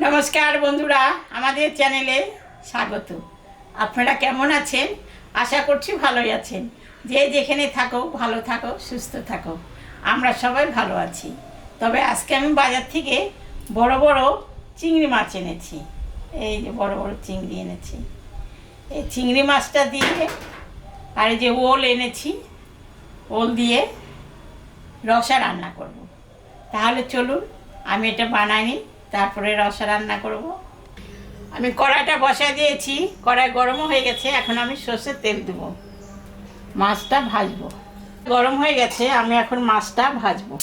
নমস্কার বন্ধুরা, আমাদের চ্যানেলে স্বাগত। আপনারা কেমন আছেন? আশা করছি ভালোই আছেন। যে যেখানে থাকো ভালো থাকো, সুস্থ থাকো। আমরা সবাই ভালো আছি। তবে আজকে আমি বাজার থেকে বড় বড় চিংড়ি মাছ এনেছি। এই যে বড় বড় চিংড়ি এনেছি। এই চিংড়ি মাছটা দিয়ে আর এই যে ওল এনেছি, ওল দিয়ে রসা রান্না করব। তাহলে চলুন আমি এটা বানাই নিই, তারপরে রসা রান্না করব। আমি কড়াইটা বসায় দিয়েছি, কড়াই গরমও হয়ে গেছে। এখন আমি সর্ষের তেল দেবো, মাছটা ভাজবো। গরম হয়ে গেছে, আমি এখন মাছটা ভাজবো।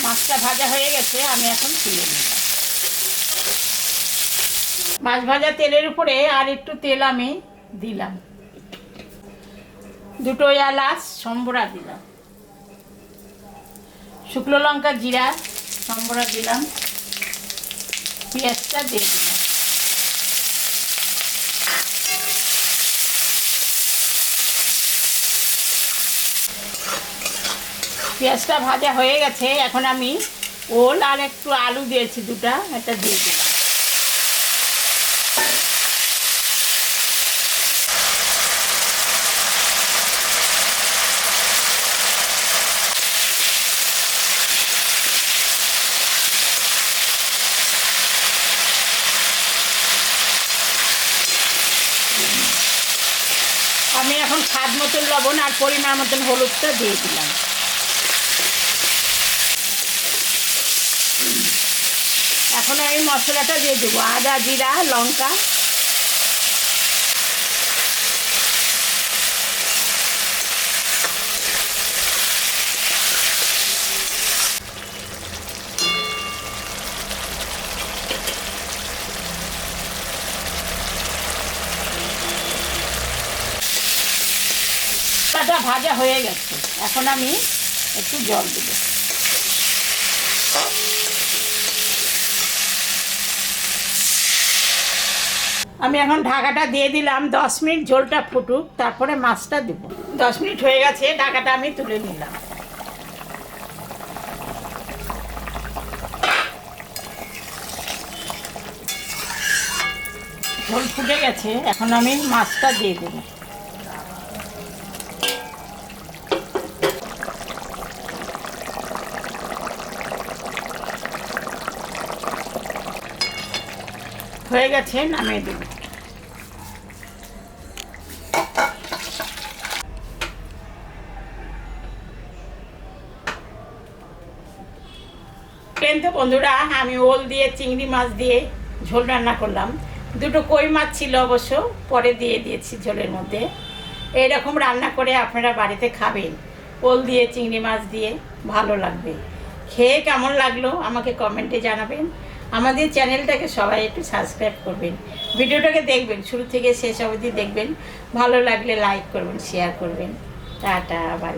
মাছটা ভাজা হয়ে গেছে, আমি এখন তুলে নিলাম। মাছ ভাজা তেলের উপরে আর একটু তেল আমি দিলাম, দুটো এলাচ সম্বরা দিলাম, শুকনো লঙ্কা জিরা সম্বরা দিলাম, পেঁয়াজটা দিয়ে দিলাম। পেঁয়াজটা ভাজা হয়ে গেছে, এখন আমি ওল আর একটু আলু দিয়েছি, দুটা, এটা দিয়ে দিলাম। আমি এখন স্বাদ মতন লবণ আর পরিমাণ মতন হলুদটা দিয়ে দিলাম। এখন আমি মশলাটা দিয়ে দেবো, আদা জিরা লঙ্কা, ভাজা হয়ে গেছে। এখন আমি একটু জল দেবো। আমি এখন ঢাকাটা দিয়ে দিলাম, 10 মিনিট ঝোলটা ফুটুক, তারপরে মাছটা দেব। 10 মিনিট হয়ে গেছে, ঢাকাটা আমি তুলে নিলাম। ঝোল ফুটে গেছে, এখন আমি মাছটা দিয়ে দেবো। হয়ে গেছে, নামিয়ে দেব। কিন্তু বন্ধুরা, আমি ওল দিয়ে চিংড়ি মাছ দিয়ে ঝোল রান্না করলাম। দুটো কই মাছ ছিল অবশ্য, পরে দিয়ে দিয়েছি ঝোলের মধ্যে। এইরকম রান্না করে আপনারা বাড়িতে খাবেন, ওল দিয়ে চিংড়ি মাছ দিয়ে, ভালো লাগবে। খেয়ে কেমন লাগলো আমাকে কমেন্টে জানাবেন। আমাদের চ্যানেলটাকে সবাই একটু সাবস্ক্রাইব করবেন, ভিডিওটাকে দেখবেন, শুরু থেকে শেষ অবধি দেখবেন। ভালো লাগলে লাইক করবেন, শেয়ার করবেন। Tata, by.